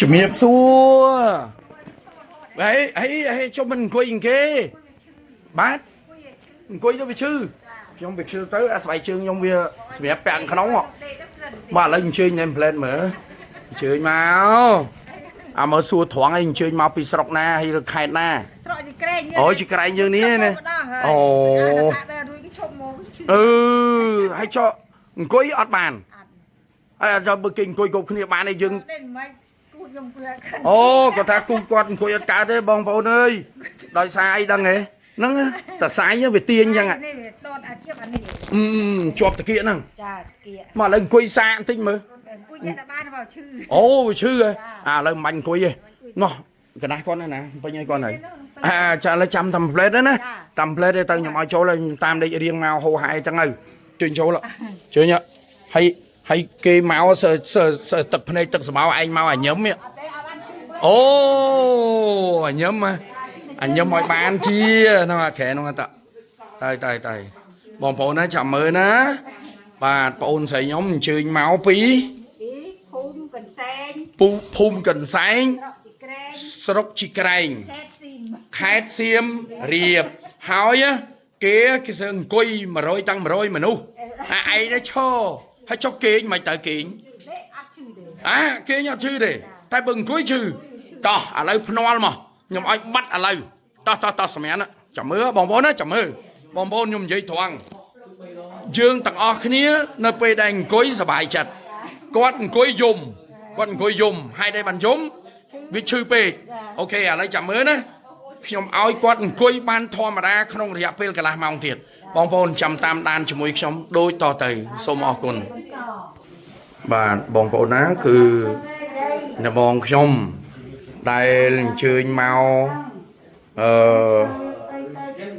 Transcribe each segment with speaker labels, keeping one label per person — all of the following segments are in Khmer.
Speaker 1: ជំរាបសួរហេចុះមិនអង្គុយអង្គគេបាទអង្គុយទៅវាឈឺខ្ញុំវាឈឺទៅអាស្បែកជើងខ្ញុំវាសម្រាប់ពាក់ក្នុងបាទឥឡូវអញ្ជើញ name plate មើលអញ្ជើញមកអាមើលសួរត្រង់អីអញ្ជើញមកពីស្រុកណាហើយឬខេត្តណា
Speaker 2: ស្រុកជីក្រែង
Speaker 1: អូជីក្រែងយើងនេះណាអូហើយចុះអង្គុយអត់បានហើយចុះបើគេអង្គុយគ្រប់គ្នាបានទេយើងអូគាត់ថាគូគាត់អង្គុយអត់កើតទេបងប្អូនអើយដោយសារអីដឹងទេហ្នឹងតែសាយវាទាញអញ្ចឹង
Speaker 2: នេះវាតតអាជិបអានេះ
Speaker 1: ជាប់តាគៀកហ្នឹង
Speaker 2: ចាតាគៀក
Speaker 1: មកឥឡូវអង្គុយសាកបន្តិចមើល
Speaker 2: អង្គុយតែបានបើឈឺ
Speaker 1: អូវាឈឺហ៎ឥឡូវមិនបាញ់អង្គុយទេនោះកណ្ដាស់គាត់ណាពេញឲ្យគាត់ហើយចាឥឡូវចាំតាម plate ណាតាម plate ទេទៅខ្ញុំឲ្យចូលតាមដេករៀងមកហោហាយចឹងទៅជើញចូលជើញហើយគេមកសើទឹកភ្នែកទឹកស្មៅឯងមកឲ្យញឹមអូឲ្យញឹមឲ្យបានជាហ្នឹងអាក្រែហ្នឹងទៅបងប្អូនណាចាំមើលណាបាទបងអូនស្រីខ្ញុំអញ្ជើញមកពី
Speaker 2: ភូមិកន្សែង
Speaker 1: ភូមិកន្សែងស្រុកជីក្រែងខេត្តសៀមរាបហើយគេសើអង្គុយ100តាំង100មនុស្សឯងទៅឈរហើយចុះគេងមិនទៅគេងគេងអត់ឈឺទេតែបើអង្គុយឈឺតោះឥឡូវភ្នាល់មកខ្ញុំឲ្យបាត់ឥឡូវតោះសម្រាប់ចាំមើលបងប្អូនណាចាំមើលបងប្អូនខ្ញុំនិយាយត្រង់យើងទាំងអស់គ្នានៅពេលដែលអង្គុយសប្បាយចិត្តគាត់អង្គុយយំហើយដែលបានយំវាឈឺពេកអូខេឥឡូវចាំមើលណាខ្ញុំឲ្យគាត់អង្គុយបានធម្មតាក្នុងរយៈពេលកន្លះម៉ោងទៀតបងប្អូនចាំតាមដានជាមួយខ្ញុំដូចតទៅសូមអរគុណបាទបងប្អូនណាគឺអ្នកបងខ្ញុំដែលអញ្ជើញមក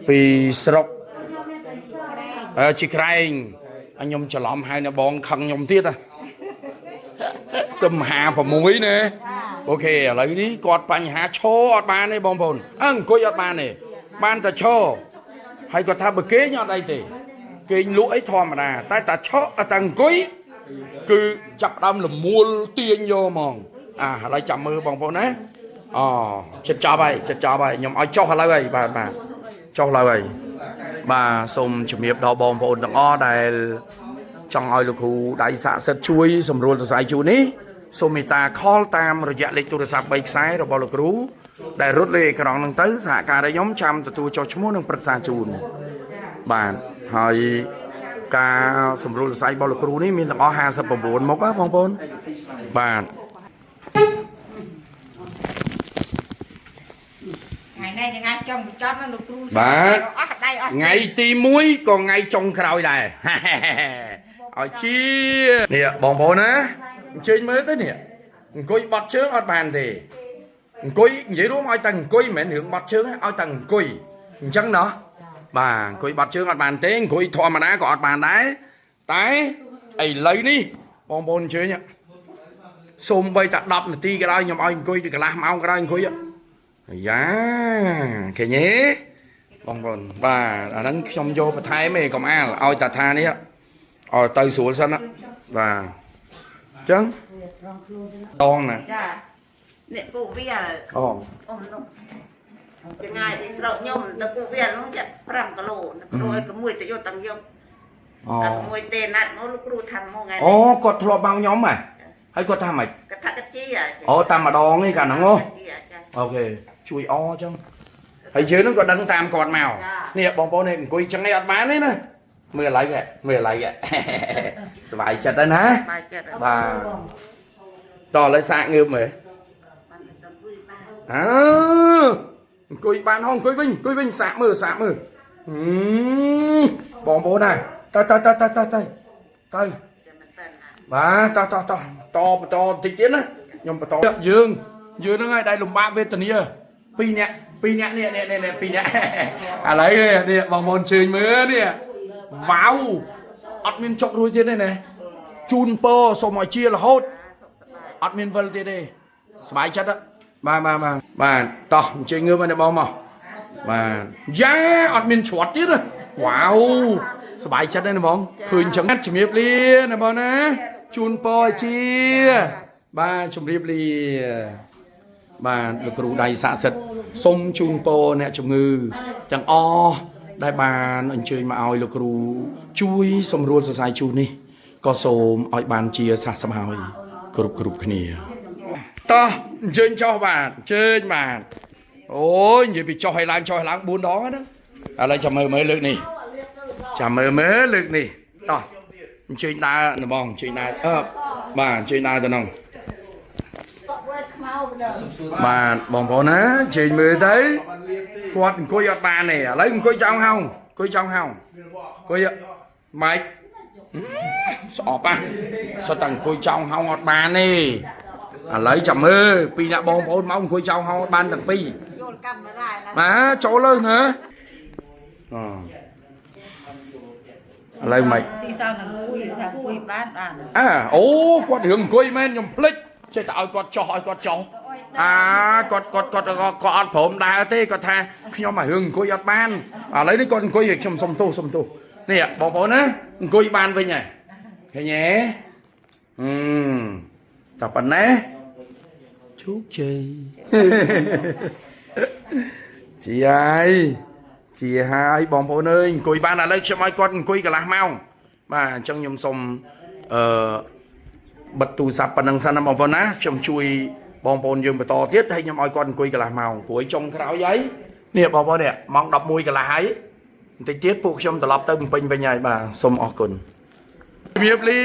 Speaker 1: ពីស្រុកជីក្រែងខ្ញុំច្រឡំហើយអ្នកបងខឹងខ្ញុំទៀតទៅមហា6ណាអូខេឥឡូវនេះគាត់បញ្ហាឈរអត់បានទេបងប្អូនអង្គុយអត់បានទេបានតែឈរហើយគាត់ថាបើគេងអត់អីទេគេងលក់អីធម្មតាតែឈរតែអង្គុយគឺចាប់ដើមលមូលទាញយកហ្មងឥឡូវចាំមើលបងប្អូនណាចិត្តចប់ហើយខ្ញុំឲ្យចុះឥឡូវហើយបាទចុះឥឡូវហើយបាទសូមជំរាបដល់បងប្អូនទាំងអស់ដែលចង់ឲ្យលោកគ្រូដៃស័ក្តិសិទ្ធជួយសម្រួលសរសៃជូរនេះសូមមេត្តាខលតាមរយៈលេខទូរស័ព្ទ3ខ្សែរបស់លោកគ្រូដែលរត់លើអេក្រង់ហ្នឹងទៅសហការីខ្ញុំចាំទទួលចុះឈ្មោះនិងប្រឹក្សាជូនបាទហើយការសម្រួលសរសៃរបស់លោកគ្រូនេះមានទាំងអស់59មុខបងប្អូនបាទ
Speaker 2: ថ្ងៃចុងចប់នឹងលោកគ្រូ
Speaker 1: បាទថ្ងៃទី1ក៏ថ្ងៃចុងក្រោយដែរឲ្យជានេះបងប្អូនណាអញ្ជើញមើលទៅនេះអង្គុយបត់ជើងអត់បានទេអង្គុយនិយាយរួមឲ្យតែអង្គុយមិនមែនរឿងបត់ជើងឲ្យតែអង្គុយអញ្ចឹងណោះបាទអង្គុយបត់ជើងអត់បានទេអង្គុយធម្មតាក៏អត់បានដែរតែឥឡូវនេះបងប្អូនអញ្ជើញសូមបីតែ10នាទីក៏ដោយខ្ញុំឲ្យអង្គុយពីកន្លះម៉ោងក៏ដោយអង្គុយយ៉ាឃើញទេបងប្អូនបាទអាហ្នឹងខ្ញុំយកបន្ថែមឯងកុំអាលឲ្យតាថានេះឲ្យទៅស្រួលសិនបាទអញ្ចឹងតងណា
Speaker 2: ចាអ្នកពូវា
Speaker 1: អូ
Speaker 2: ចម្ងាយពីស្រុកខ្ញុំទៅពូវានោះចា5គីឡូព្រោះឲ្យក្មួយទៅយកតាំងយកតែក្មួយទេណាត់មកលោកគ្រូថាមកថ្ងៃ
Speaker 1: អូគាត់ធ្លាប់មកខ្ញុំហ៎ហើយគាត់ថាម៉េច
Speaker 2: គាត់ថាកាជី
Speaker 1: អូតាមម្ដងនេះកាលហ្នឹងអូខេជួយអអញ្ចឹងហើយយើងនឹងក៏ដឹងតាមគាត់មកនេះបងប្អូននេះអង្គុយចឹងឯងអត់បានទេណាមើលឥឡូវសុបាយចិត្តហើយណាបាទតឥឡូវសាកងើបមើលអង្គុយបានហងអង្គុយវិញសាកមើលបងប្អូនណាទៅបាទតបន្តបន្តិចទៀតណាខ្ញុំបន្តយើងហ្នឹងហើយដែលលំបាកវេទនា2នាក់នេះ2នាក់ឥឡូវនេះបងប្អូនជើញមើលនេះវ៉ាវអត់មានចុករួចទៀតទេណាជូនពរសូមឲ្យជារហូតអត់មានវិលទៀតទេសប្បាយចិត្តបាទតោះអញ្ជើញងើបមកបងមកបាទយ៉ាអត់មានច្រត់ទៀតវ៉ាវសប្បាយចិត្តទេណាបងឃើញចឹងជំរាបលាណាបងណាជូនពរឲ្យជា ba chùm riệp li ba được cừu đầy xạ sệt sông chun po nè chùm ngư chẳng o đại bàn anh chơi mà ao được cừu chui sông ruột sờ sai chun đi có sôm ỏi bàn chia sạt sầm hào cừu cái này to chơi cho bạn chơi mà ôi giờ bị cho hay láng buôn đó đó à lại chầm mơ lực nè chầm mơ lực nè to chơi na nè bong chơi na bà chơi na tao nong bà bong phố ná chơi mơ tới quạt coi giọt bà này lấy coi trong hông coi mày sọ ba sao tầng coi trong hông ngọt bà này lấy chầm mơ pi nè bong phố mong coi trong hông ban tầng pi má chỗ lớn nữa lấy mày à ô quạt hưởng coi men nhom plek chơi tạo quạt cho à quạt phồng đá thế quạt tha nhom mà hưởng coi giọt ban à lấy đấy con coi việc xông tô nè bỏ bỏ nữa coi ban về nhỉ thế nhé tập anh nè chú chị chị hai bom phụ nơi coi ban là lấy cho mai con coi cả là mau mà trong nhom sông bật tù sập bằng năng san bom phụ ná trong chui bom phụ dương bị to tiết hay nhom ai con coi cả là mau tuổi trong cái áo giấy nè bom phụ nè mong đọc mùi cả là hái thì tiết buộc trong tập lọc tới bình bên nhảy bà sông ở cồn nghiệp li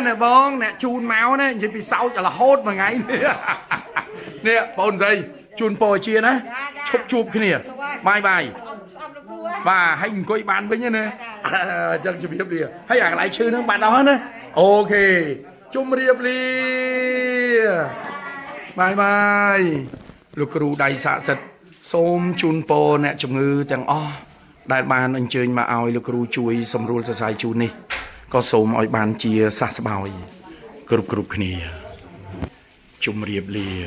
Speaker 1: nè bong nè chun máu nè chỉ bị sau chả là hốt mà ngay nè bồn dây chun pò chia nè chụp cái nè bài và hành coi bán với nhau nè chẳng chụp hiệp li hay là lại chơi nước bạn đó nè ok chum riệp li bye lục cừu đầy xạ sệt xôm chun pò nè chụp ngư chẳng o đại bàn anh chơi mà ao lục cừu chui sầm rùa sai chun nè có số mọi bàn chia sát bào cừu này chum riệp li